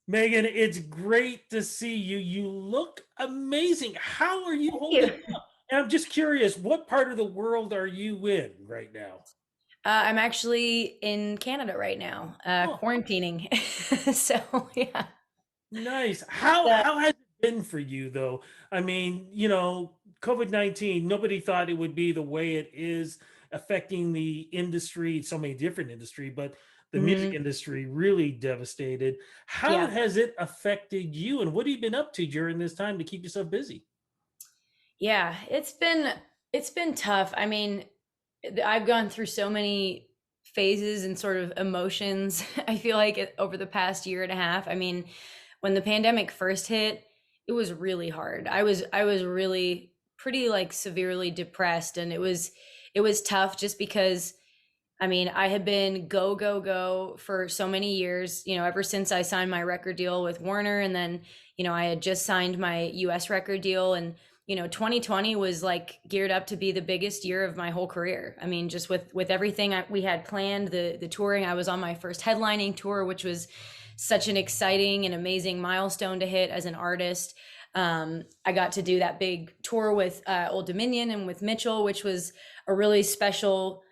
Megan, it's great to see you. You look amazing. How are you holding You. up? And I'm just curious, what part of the world are you in right now? I'm actually in Canada right now, Oh, quarantining. So yeah. nice. How The, how has it been for you though? I mean, COVID-19, nobody thought it would be the way it is affecting the industry, so many different industry, but the music mhm, industry really devastated. How yeah, has it affected you and what have you been up to during this time to keep yourself busy? yeah. It's been tough. I mean, I've gone through so many phases and sort of emotions. I feel like over the past year and a half. I mean, when the pandemic first hit, it was really hard. I was really pretty like severely depressed, and it was tough just because I mean, I had been go, go, go for so many years, ever since I signed my record deal with Warner. And then, I had just signed my US record deal. And, 2020 was like geared up to be the biggest year of my whole career. I mean, just with everything we had planned, the touring, I was on my first headlining tour, which was such an exciting and amazing milestone to hit as an artist. I got to do that big tour with Old Dominion and with Mitchell, which was a really special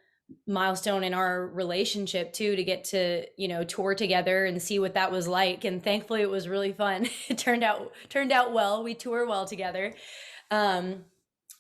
milestone in our relationship too, to get to tour together and see what that was like. And thankfully it was really fun. It turned out well. We tour well together. Um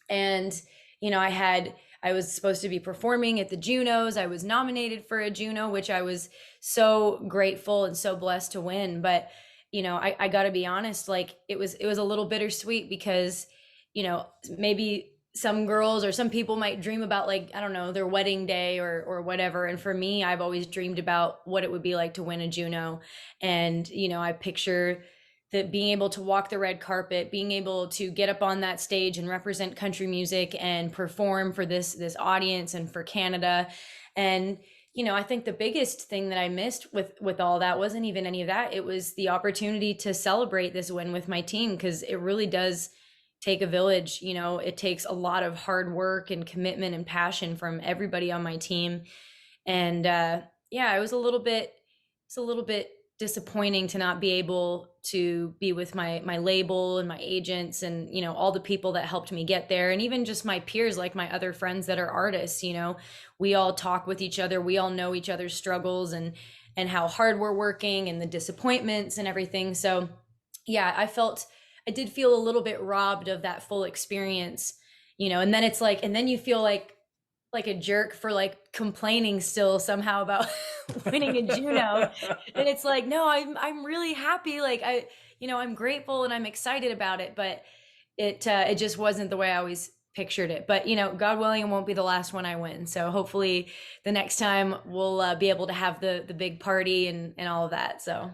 and I was supposed to be performing at the Junos. I was nominated for a Juno, which I was so grateful and so blessed to win. But I got to be honest, like it was a little bittersweet because maybe some girls or some people might dream about, like, I don't know, their wedding day or whatever. And for me, I've always dreamed about what it would be like to win a Juno. And I picture that being able to walk the red carpet, being able to get up on that stage and represent country music and perform for this audience and for Canada. And I think the biggest thing that I missed with all that wasn't even any of that. It was the opportunity to celebrate this win with my team, because it really does take a village. It takes a lot of hard work and commitment and passion from everybody on my team. And yeah, it was a little bit disappointing to not be able to be with my label and my agents and all the people that helped me get there, and even just my peers, like my other friends that are artists. We all talk with each other, we all know each other's struggles and how hard we're working and the disappointments and everything. So yeah, I did feel a little bit robbed of that full experience. And then it's like, and then you feel like a jerk for like complaining still somehow about winning a Juno. And it's like, no, I'm really happy. Like I'm grateful and I'm excited about it, but it just wasn't the way I always pictured it. But God willing, it won't be the last one I win. So hopefully the next time we'll be able to have the big party and all of that. So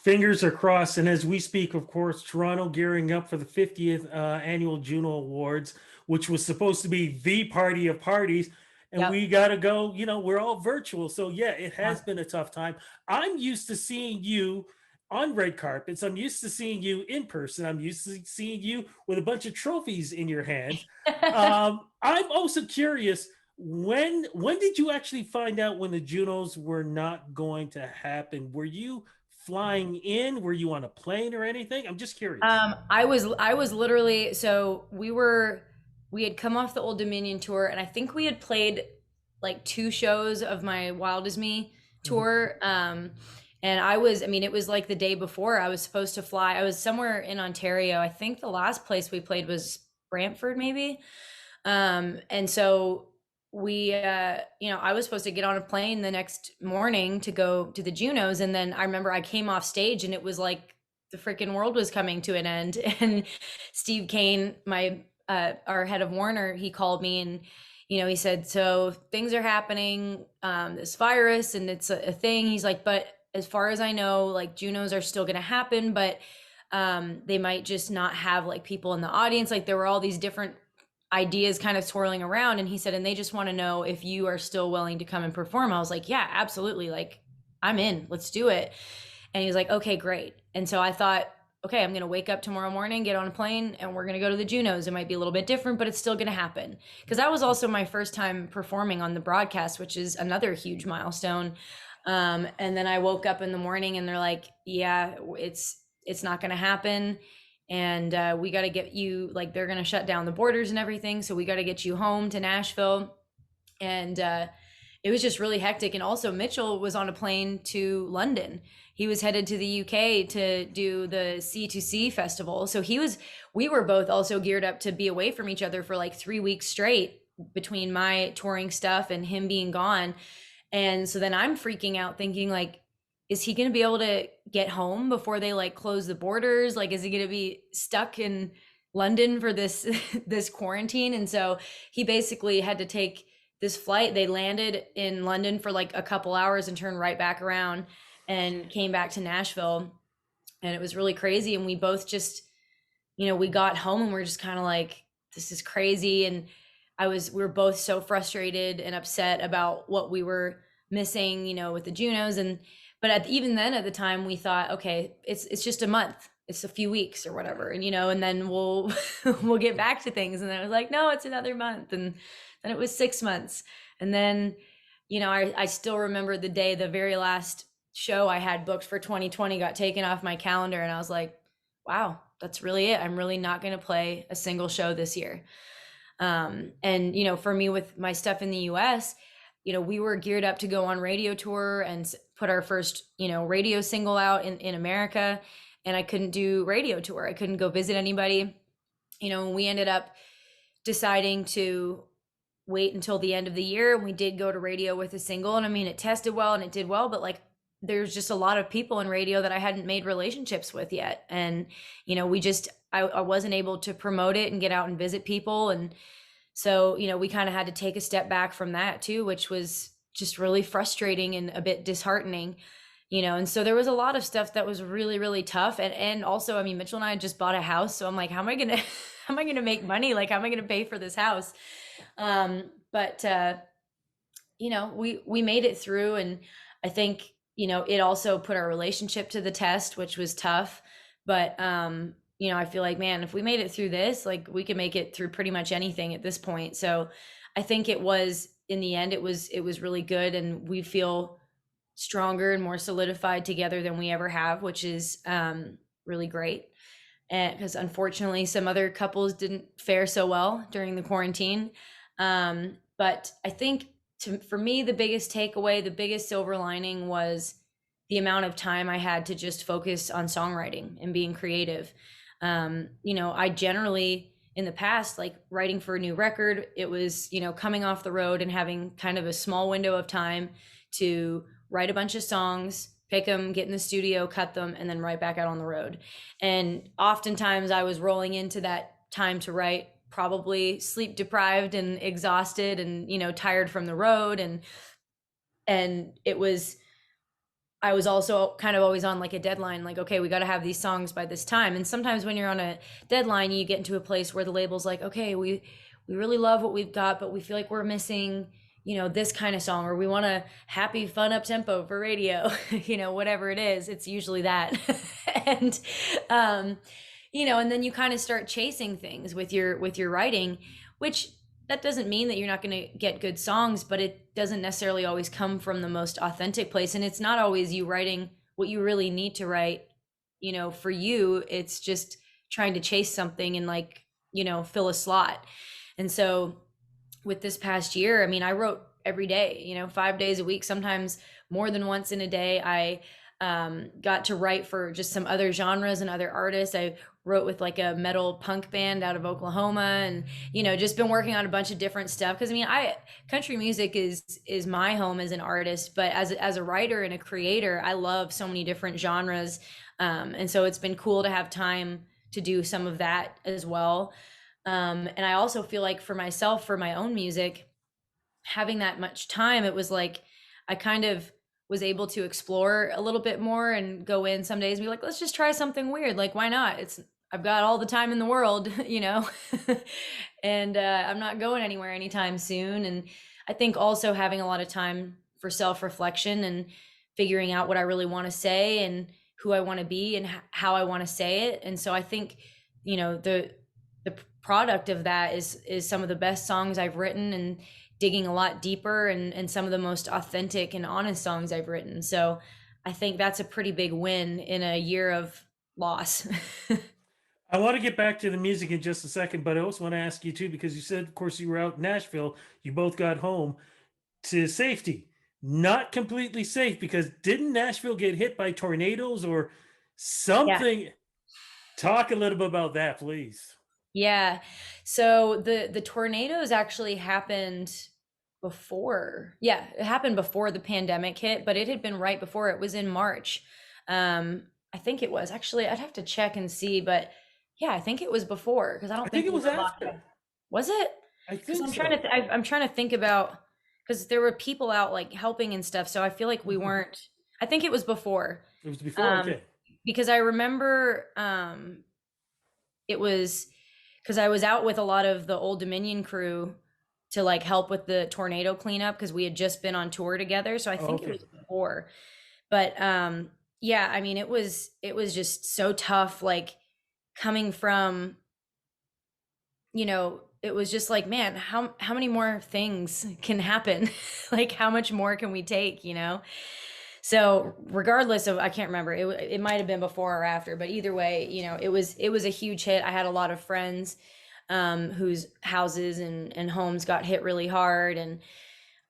Fingers are crossed. And as we speak, of course, Toronto gearing up for the 50th annual Juno Awards, which was supposed to be the party of parties. And yep. we got to go, we're all virtual. So, yeah, it Yeah. has been a tough time. I'm used to seeing you on red carpets. I'm used to seeing you in person. I'm used to seeing you with a bunch of trophies in your hands. I'm also curious, when did you actually find out when the Junos were not going to happen? Were you flying in? Were you on a plane or anything? I'm just curious. I was literally, so we had come off the Old Dominion tour, and I think we had played like two shows of my Wild As Me Mhm. tour. And I mean, it was like the day before I was supposed to fly. I was somewhere in Ontario. I think the last place we played was Brantford, maybe. And so I was supposed to get on a plane the next morning to go to the Junos. And then I remember I came off stage and it was like the freaking world was coming to an end. And Steve Kane, our head of Warner, he called me and, he said, so things are happening, this virus, and it's a thing. He's like, but as far as I know, like Junos are still going to happen, but they might just not have like people in the audience. Like there were all these different ideas kind of swirling around, and he said, and they just want to know if you are still willing to come and perform. I was like, yeah, absolutely, like I'm in, let's do it. And he's like, okay, great. And so I thought, okay, I'm going to wake up tomorrow morning, get on a plane, and we're going to go to the Junos. It might be a little bit different, but it's still going to happen, because that was also my first time performing on the broadcast, which is another huge milestone. And then I woke up in the morning and they're like, yeah, it's not going to happen. And we got to get you, like, they're going to shut down the borders and everything. So we got to get you home to Nashville. And it was just really hectic. And also, Mitchell was on a plane to London. He was headed to the UK to do the C2C festival. So we were both also geared up to be away from each other for like 3 weeks straight between my touring stuff and him being gone. And so then I'm freaking out thinking like, is he going to be able to get home before they like close the borders? Like, is he going to be stuck in London for this this quarantine? And so he basically had to take this flight. They landed in London for like a couple hours and turned right back around and came back to Nashville. And it was really crazy. And we both just, we got home and we're just kind of like, this is crazy. And we were both so frustrated and upset about what we were missing, with the Junos. But even then at the time we thought, okay, it's just a month. It's a few weeks or whatever. And then we'll, we'll get back to things. And then it was like, no, it's another month. And then it was 6 months. And then, I still remember the day, the very last show I had booked for 2020 got taken off my calendar. And I was like, wow, that's really it. I'm really not going to play a single show this year. And for me with my stuff in the US, we were geared up to go on radio tour and put our first, radio single out in America. And I couldn't do radio tour. I couldn't go visit anybody. We ended up deciding to wait until the end of the year. And we did go to radio with a single. And I mean, it tested well and it did well, but like, there's just a lot of people in radio that I hadn't made relationships with yet. And, I wasn't able to promote it and get out and visit people. And so, we kind of had to take a step back from that too, which was just really frustrating and a bit disheartening, and so there was a lot of stuff that was really, really tough. And also, I mean, Mitchell and I just bought a house. So I'm like, how am I going to, how am I going to make money? Like, how am I going to pay for this house? But we made it through. And I think, it also put our relationship to the test, which was tough. But, I feel like, man, if we made it through this, like we can make it through pretty much anything at this point. So I think it was, in the end, it was really good. And we feel stronger and more solidified together than we ever have, which is really great. And because unfortunately some other couples didn't fare so well during the quarantine. But I think for me, the biggest takeaway, the biggest silver lining was the amount of time I had to just focus on songwriting and being creative. I generally in the past, like writing for a new record, it was, coming off the road and having kind of a small window of time to write a bunch of songs, pick them, get in the studio, cut them, and then right back out on the road. And oftentimes I was rolling into that time to write probably sleep deprived and exhausted and, tired from the road. And I was also kind of always on like a deadline, like, okay, we got to have these songs by this time. And sometimes when you're on a deadline, you get into a place where the label's like, okay, we really love what we've got, but we feel like we're missing, this kind of song, or we want a happy, fun up tempo for radio, whatever it is, it's usually that. And, and then you kind of start chasing things with your writing, which that doesn't mean that you're not going to get good songs, but it doesn't necessarily always come from the most authentic place. And it's not always you writing what you really need to write, for you. It's just trying to chase something and like, fill a slot. And so with this past year, I mean, I wrote every day, 5 days a week, sometimes more than once in a day. I got to write for just some other genres and other artists. I wrote with like a metal punk band out of Oklahoma, and just been working on a bunch of different stuff, because I mean, country music is my home as an artist, but as a writer and a creator, I love so many different genres, and so it's been cool to have time to do some of that as well. And I also feel like for myself, for my own music, having that much time, it was like I kind of was able to explore a little bit more and go in some days and be like, let's just try something weird. Like, why not? I've got all the time in the world, and I'm not going anywhere anytime soon. And I think also having a lot of time for self-reflection and figuring out what I really want to say and who I want to be and how I want to say it. And so I think, the product of that is some of the best songs I've written, and digging a lot deeper, and some of the most authentic and honest songs I've written. So I think that's a pretty big win in a year of loss. I want to get back to the music in just a second, but I also want to ask you too, because you said, of course, you were out in Nashville. You both got home to safety. Not completely safe because didn't Nashville get hit by tornadoes or Yeah. something? Talk a little bit about that, please. Yeah. So the tornadoes actually happened before. Yeah, it happened before the pandemic hit, but it had been right before. It was in March. I think it was. Actually, I'd have to check and see, but yeah, I think it was before because I I don't think think it we was were locked down. after. Was it? I Because think I'm trying to so. I'm trying to think about, because there were people out like helping and stuff, so I feel like we Mhm. weren't. I think it was before. It was before. Um, Okay. because I remember it was because I was out with a lot of the Old Dominion crew to like help with the tornado cleanup because we had just been on tour together. So I Oh, think it okay. was before. But yeah, I mean it was just so tough, like coming from, it was just like, man, how many more things can happen? Like how much more can we take? So regardless of, I can't remember, it might have been before or after, but either way, it was a huge hit. I had a lot of friends whose houses and homes got hit really hard, and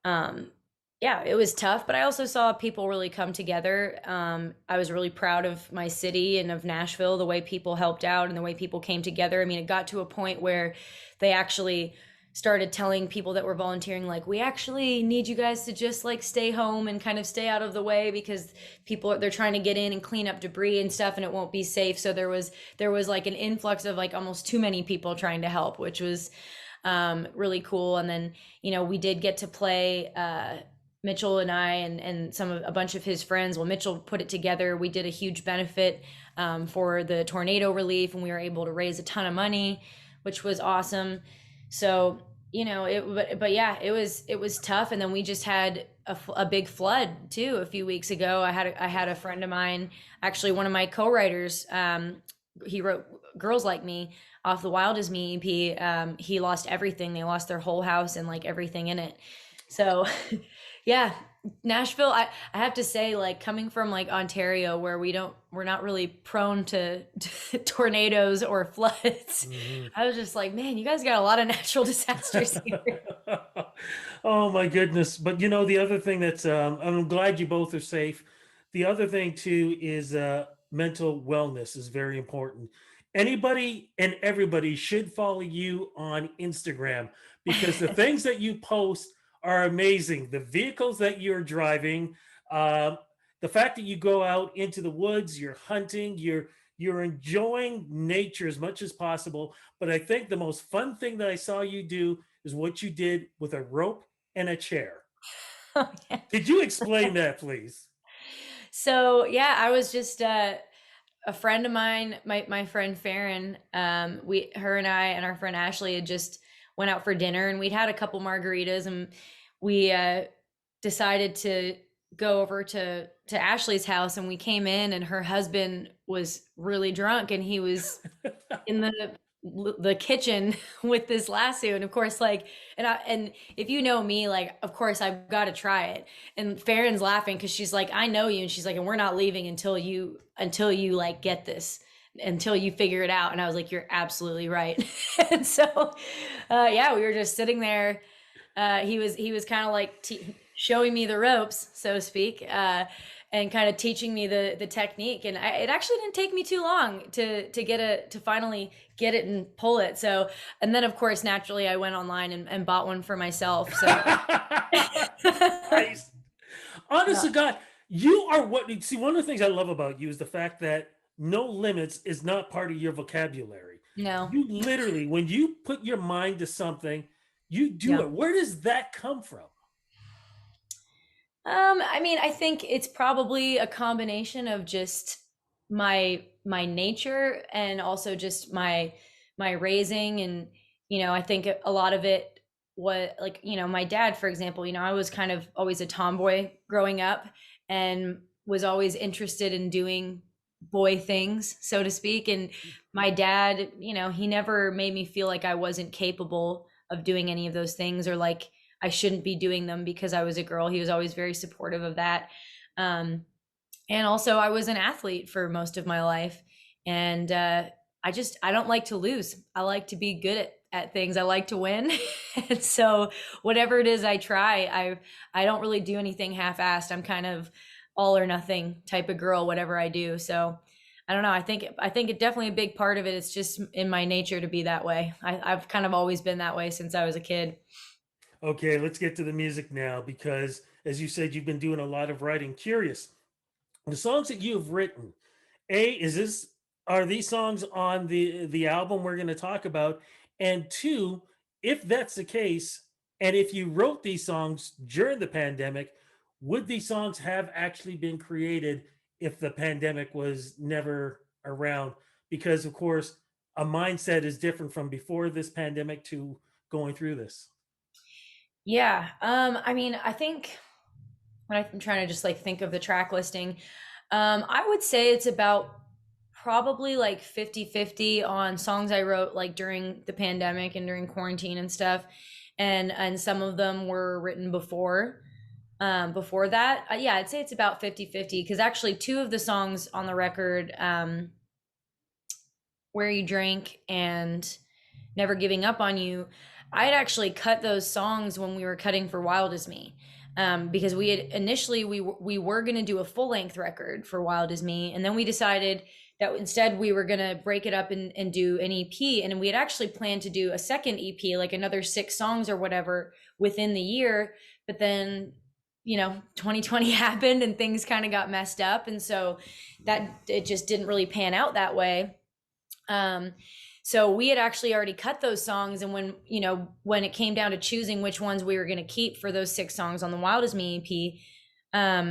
um, yeah, it was tough. But I also saw people really come together. I was really proud of my city and of Nashville, the way people helped out and the way people came together. I mean, it got to a point where they actually started telling people that were volunteering, like, we actually need you guys to just like stay home and kind of stay out of the way because they're trying to get in and clean up debris and stuff, and it won't be safe. So there was like an influx of like almost too many people trying to help, which was really cool. And then we did get to play, Mitchell and I and a bunch of his friends. Well, Mitchell put it together. We did a huge benefit for the tornado relief, and we were able to raise a ton of money, which was awesome. So but yeah, it was tough. And then we just had a big flood too a few weeks ago. I had a friend of mine, actually one of my co-writers. He wrote "Girls Like Me" off the Wild As Me EP. He lost everything. They lost their whole house and like everything in it. So yeah, Nashville, I have to say, like coming from like Ontario, where we're not really prone to tornadoes or floods. Mhm. I was just like, man, you guys got a lot of natural disasters here. Oh my goodness. But the other thing that's I'm glad you both are safe. The other thing too is mental wellness is very important. Anybody and everybody should follow you on Instagram because the things that you post are amazing. The vehicles that you're driving, um, the fact that you go out into the woods, you're hunting, you're enjoying nature as much as possible. But I think the most fun thing that I saw you do is what you did with a rope and a chair. Oh, yeah. Could you explain that, please? So yeah, I was just a friend of mine, my friend Farron. Her and I and our friend Ashley had just went out for dinner, and we'd had a couple margaritas, and we decided to go over to Ashley's house. And we came in, and her husband was really drunk, and he was in the kitchen with this lasso. And of course, like, and if you know me, like, of course I've got to try it. And Farron's laughing because she's like, I know you, and she's like, and we're not leaving until you like get this, until you figure it out. And I was like, you're absolutely right. And so yeah, we were just sitting there. He was kind of like showing me the ropes, so to speak, and kind of teaching me the technique. And it actually didn't take me too long to finally get it and pull it. So, and then of course, naturally, I went online and bought one for myself. So, Nice. Honest no, to God, you are what. See, one of the things I love about you is the fact that no limits is not part of your vocabulary. no, You literally, when you put your mind to something, you do yeah. it. Where does that come from? I mean, I think it's probably a combination of just my nature, and also just my raising. And I think a lot of it was like, my dad, for example. I was kind of always a tomboy growing up, and was always interested in doing boy things, so to speak. And my dad, he never made me feel like I wasn't capable of doing any of those things, or like I shouldn't be doing them because I was a girl. He was always very supportive of that. Um, and also I was an athlete for most of my life. And I don't like to lose. I like to be good at things. I like to win. And so whatever it is I try, I don't really do anything half-assed. I'm kind of all or nothing type of girl, whatever I do. So I don't know. I think it definitely a big part of it. It's just in my nature to be that way. I've kind of always been that way since I was a kid. Okay, let's get to the music now because, as you said, you've been doing a lot of writing. Curious, the songs that you have written, is this are these songs on the album we're going to talk about? And two, if that's the case, and if you wrote these songs during the pandemic, would these songs have actually been created if the pandemic was never around? Because of course, a mindset is different from before this pandemic to going through this. Yeah. I mean, I think when I'm trying to just like think of the track listing, I would say it's about probably like 50-50 on songs I wrote like during the pandemic and during quarantine and stuff. And some of them were written before that. Yeah, I'd say it's about 50-50 because actually two of the songs on the record, Where You Drink and Never Giving Up on You, I had actually cut those songs when we were cutting for Wild As Me. Because we had initially we were going to do a full length record for Wild As Me, and then we decided that instead we were going to break it up and do an EP, and we had actually planned to do a second EP, like another 6 songs or whatever within the year. But then 2020 happened and things kind of got messed up, and so that it just didn't really pan out that way. um, so we had actually already cut those songs, and when it came down to choosing which ones we were going to keep for those 6 songs on the Wild As Me EP,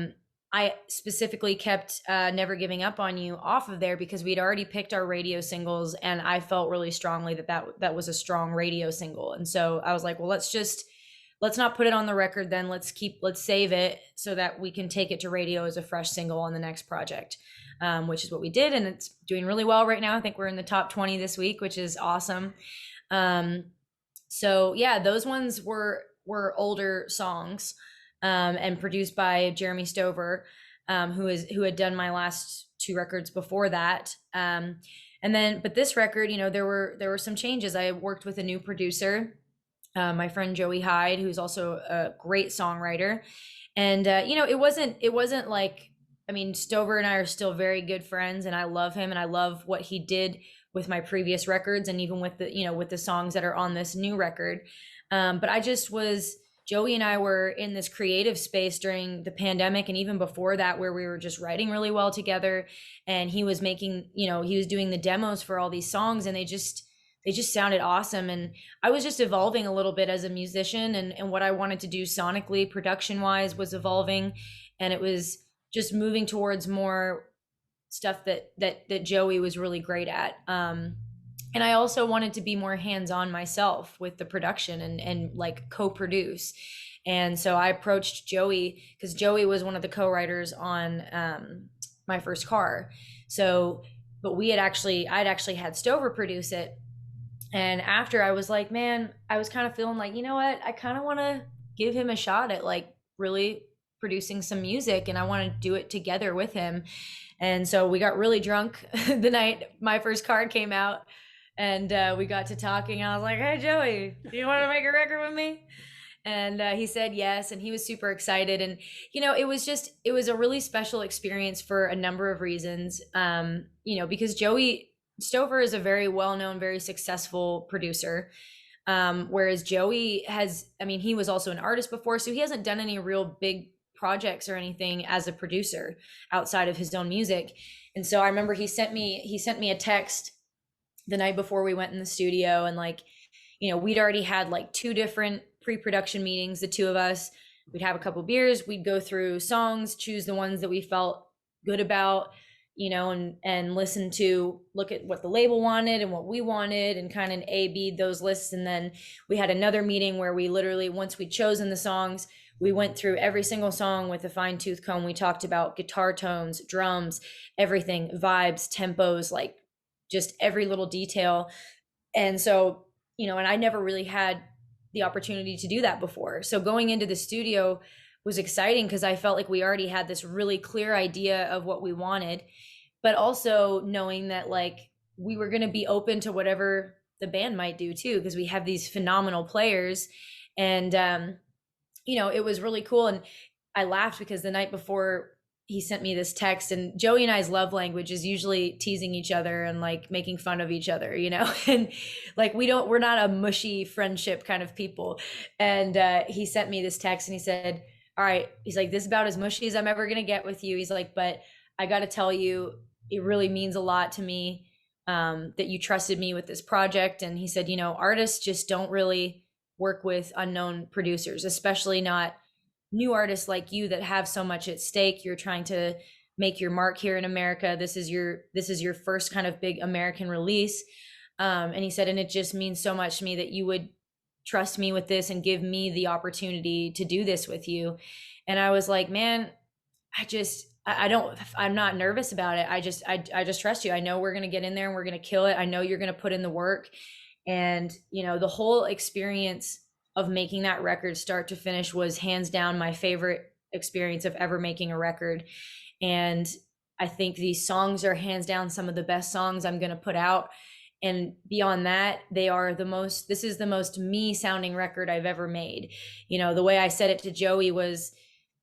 I specifically kept Never Giving Up on You off of there because we'd already picked our radio singles, and I felt really strongly that was a strong radio single. And so I was like, well, let's not put it on the record then. Let's save it so that we can take it to radio as a fresh single on the next project. Which is what we did, and it's doing really well right now. I think we're in the top 20 this week, which is awesome. So yeah, those ones were older songs, and produced by Jeremy Stover, who had done my last 2 records before that. But this record, there were some changes. I worked with a new producer, my friend Joey Hyde, who's also a great songwriter, and it wasn't like, I mean, Stover and I are still very good friends, and I love him and I love what he did with my previous records and even with the songs that are on this new record. But Joey and I were in this creative space during the pandemic and even before that, where we were just writing really well together, and he was doing the demos for all these songs, and they just sounded awesome. And I was just evolving a little bit as a musician, and what I wanted to do sonically, production wise, was evolving, and it was just moving towards more stuff that Joey was really great at. And I also wanted to be more hands-on myself with the production and like co-produce. And so I approached Joey because Joey was one of the co-writers on my first car. So, but I'd actually had Stover produce it. And after, I was like, man, I was kind of feeling like, you know what? I kind of want to give him a shot at like really producing some music, and I want to do it together with him. And so we got really drunk the night my first card came out, and we got to talking. I was like, hey Joey, do you want to make a record with me? And he said yes, and he was super excited. And it was a really special experience for a number of reasons. Because Joey Stover is a very well-known, very successful producer, whereas Joey he was also an artist before, so he hasn't done any real big projects or anything as a producer outside of his own music. And so I remember he sent me a text the night before we went in the studio, and we'd already had like 2 different pre-production meetings, the 2 of us. We'd have a couple beers, we'd go through songs, choose the ones that we felt good about, and look at what the label wanted and what we wanted, and kind of A/B those lists. And then we had another meeting where we literally, once we'd chosen the songs, we went through every single song with a fine tooth comb. We talked about guitar tones, drums, everything, vibes, tempos, like just every little detail. And so, and I never really had the opportunity to do that before. So going into the studio was exciting because I felt like we already had this really clear idea of what we wanted, but also knowing that like we were going to be open to whatever the band might do too, because we have these phenomenal players. And it was really cool. And I laughed because the night before he sent me this text, and Joey and I's love language is usually teasing each other and like making fun of each other, and like we're not a mushy friendship kind of people. And he sent me this text and he said, all right, he's like, this is about as mushy as I'm ever going to get with you. He's like, but I got to tell you, it really means a lot to me that you trusted me with this project. And he said, artists just don't really work with unknown producers, especially not new artists like you that have so much at stake. You're trying to make your mark here in America. This is your first kind of big American release. And he said, and it just means so much to me that you would trust me with this and give me the opportunity to do this with you. And I was like, man, I'm not nervous about it. I just trust you. I know we're going to get in there and we're going to kill it. I know you're going to put in the work. And, the whole experience of making that record start to finish was hands down my favorite experience of ever making a record. And I think these songs are hands down some of the best songs I'm going to put out. And beyond that, this is the most me sounding record I've ever made. The way I said it to Joey was,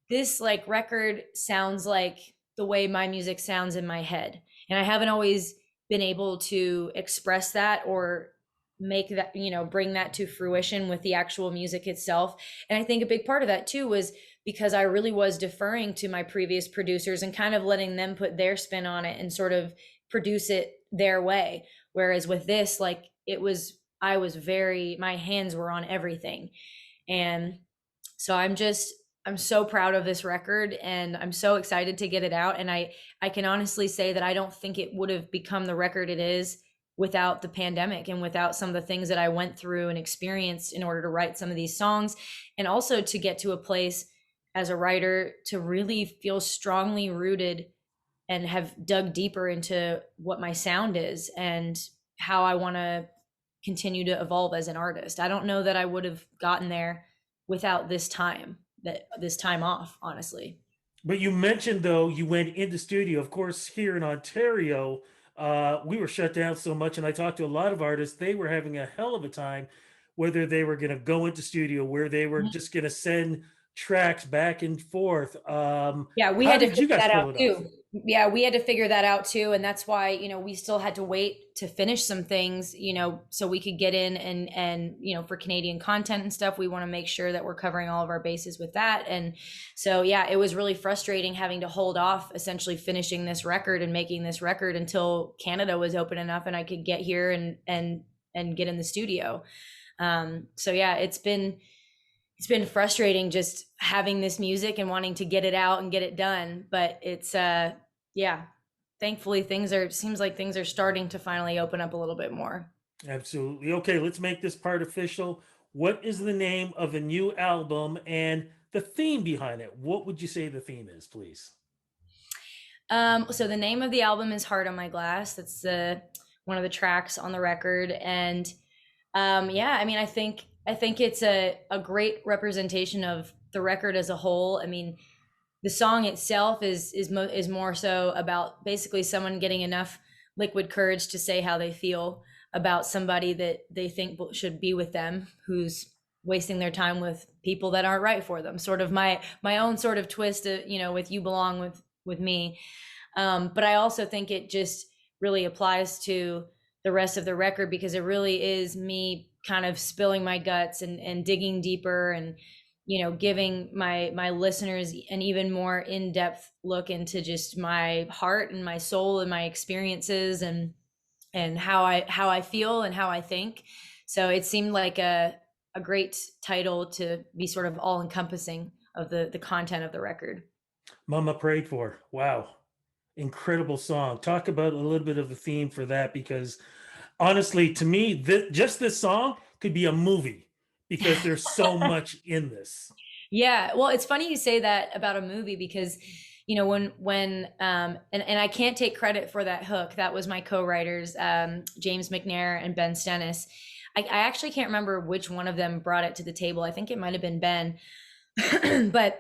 this like record sounds like the way my music sounds in my head. And I haven't always been able to express that or make that, bring that to fruition with the actual music itself. And I think a big part of that too was because I really was deferring to my previous producers and kind of letting them put their spin on it and sort of produce it their way. Whereas with this, like my hands were on everything. And so I'm so proud of this record and I'm so excited to get it out. And I can honestly say that I don't think it would have become the record it is without the pandemic and without some of the things that I went through and experienced in order to write some of these songs. And also to get to a place as a writer to really feel strongly rooted and have dug deeper into what my sound is and how I want to continue to evolve as an artist. I don't know that I would have gotten there without this time off, honestly. But you mentioned though you went into studio. Of course, here in Ontario, we were shut down so much, and I talked to a lot of artists. They were having a hell of a time, whether they were going to go into studio, where they were just going to send tracks back and forth. Yeah, we How had to did you figure guys that pull out it off? too. Yeah, we had to figure that out too. And that's why, we still had to wait to finish some things, so we could get in and, for Canadian content and stuff, we want to make sure that we're covering all of our bases with that. And so, yeah, it was really frustrating having to hold off essentially finishing this record and making this record until Canada was open enough and I could get here and get in the studio. So yeah, it's been frustrating just having this music and wanting to get it out and get it done. But it's, thankfully seems like things are starting to finally open up a little bit more. Absolutely. Okay, let's make this part official. What is the name of the new album and the theme behind it? What would you say the theme is, please? So the name of the album is Heart on My Glass. That's one of the tracks on the record. And I think it's a great representation of the record as a whole. I mean, the song itself is more so about basically someone getting enough liquid courage to say how they feel about somebody that they think should be with them, who's wasting their time with people that aren't right for them. Sort of my own sort of twist, with You Belong with Me. But I also think it just really applies to the rest of the record because it really is me kind of spilling my guts and digging deeper and, giving my listeners an even more in-depth look into just my heart and my soul and my experiences and how I feel and how I think. So it seemed like a great title to be sort of all encompassing of the content of the record. Mama Prayed For. Wow. Incredible song. Talk about a little bit of the theme for that, because honestly, to me, just this song could be a movie because there's so much in this. Yeah, well, it's funny you say that about a movie because, when and I can't take credit for that hook. That was my co-writers, James McNair and Ben Stennis. I actually can't remember which one of them brought it to the table. I think it might have been Ben. But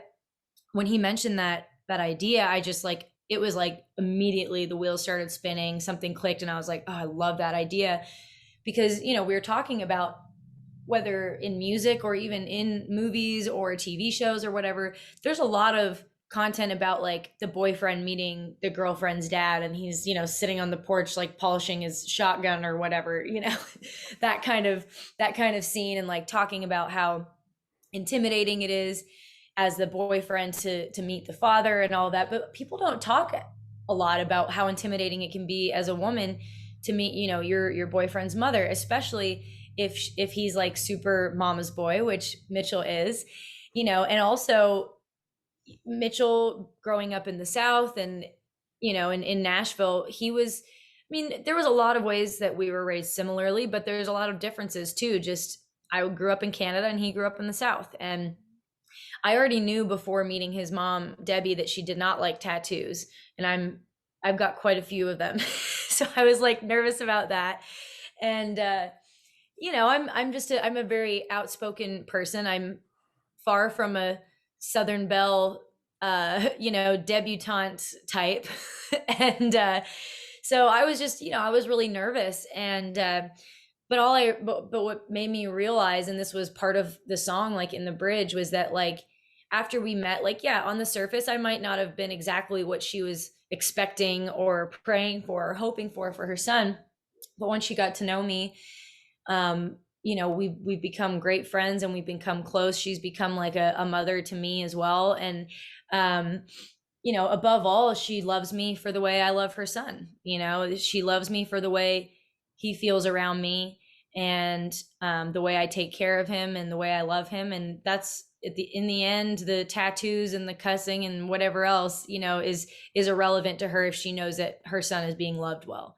when he mentioned that idea, I just like, it was like immediately the wheels started spinning, something clicked, and I was like, oh, I love that idea. Because, you know, we were talking about whether in music or even in movies or TV shows or whatever, there's a lot of content about like the boyfriend meeting the girlfriend's dad, and he's, you know, sitting on the porch like polishing his shotgun or whatever, you know, that kind of scene, and like talking about how intimidating it is as the boyfriend to meet the father and all that. But people don't talk a lot about how intimidating it can be as a woman to meet, you know, your boyfriend's mother, especially if he's like super mama's boy, which Mitchell is, you know. And also Mitchell growing up in the South, and you know, in Nashville, he was, I mean, there was a lot of ways that we were raised similarly, but there's a lot of differences too. Just I grew up in Canada and he grew up in the South. And I already knew before meeting his mom, Debbie, that she did not like tattoos. And I've got quite a few of them. So I was like nervous about that. And you know, I'm a very outspoken person. I'm far from a Southern Belle you know, debutante type. And so I was just, you know, I was really nervous. And but what made me realize, and this was part of the song, like in the bridge, was that like after we met, like, yeah, on the surface, I might not have been exactly what she was expecting or praying for or hoping for her son. But once she got to know me, you know, we've become great friends and we've become close. She's become like a mother to me as well. And you know, above all, she loves me for the way I love her son. You know, she loves me for the way he feels around me, and the way I take care of him and the way I love him. And that's in the end, the tattoos and the cussing and whatever else, you know, is irrelevant to her if she knows that her son is being loved well.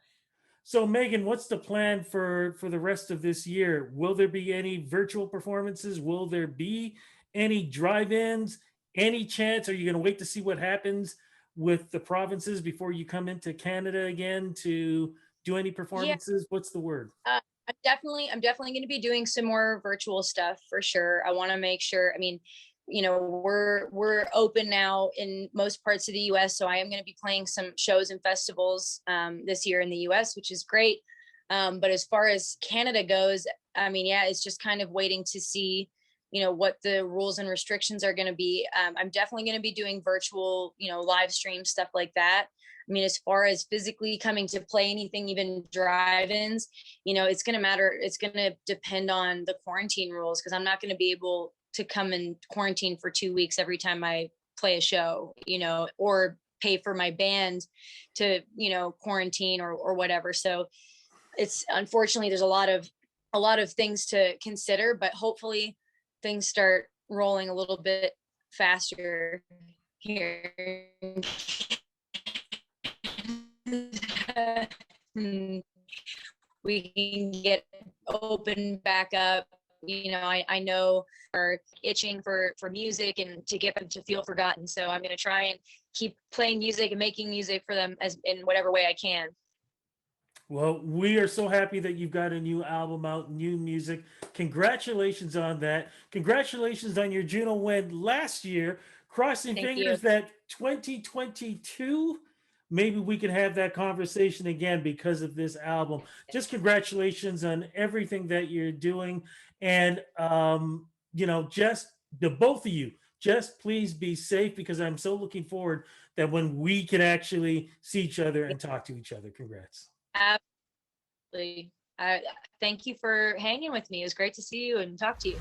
So, Megan, what's the plan for the rest of this year? Will there be any virtual performances? Will there be any drive-ins? Any chance? Are you going to wait to see what happens with the provinces before you come into Canada again to do any Yeah, performances? What's the word? I'm definitely going to be doing some more virtual stuff for sure. I want to make sure. I mean, you know, we're open now in most parts of the U.S., so I am going to be playing some shows and festivals this year in the U.S., which is great. But as far as Canada goes, I mean, yeah, it's just kind of waiting to see, you know, what the rules and restrictions are going to be. I'm definitely going to be doing virtual, you know, live stream stuff like that. I mean, as far as physically coming to play anything, even drive-ins, you know, it's going to matter. It's going to depend on the quarantine rules, because I'm not going to be able to come and quarantine for 2 weeks every time I play a show, you know, or pay for my band to, you know, quarantine or whatever. So it's, unfortunately, there's a lot of things to consider, but hopefully things start rolling a little bit faster here. We can get open back up. You know, I know are itching for music and to get them to feel forgotten. So I'm going to try and keep playing music and making music for them as in whatever way I can. Well, we are so happy that you've got a new album out, new music. Congratulations on that. Congratulations on your Juno win last year. Crossing Thank you. fingers that 2022, maybe we can have that conversation again because of this album. Just congratulations on everything that you're doing. And, you know, just the both of you, just please be safe, because I'm so looking forward that when we can actually see each other and talk to each other. Congrats. Absolutely. I thank you for hanging with me. It was great to see you and talk to you.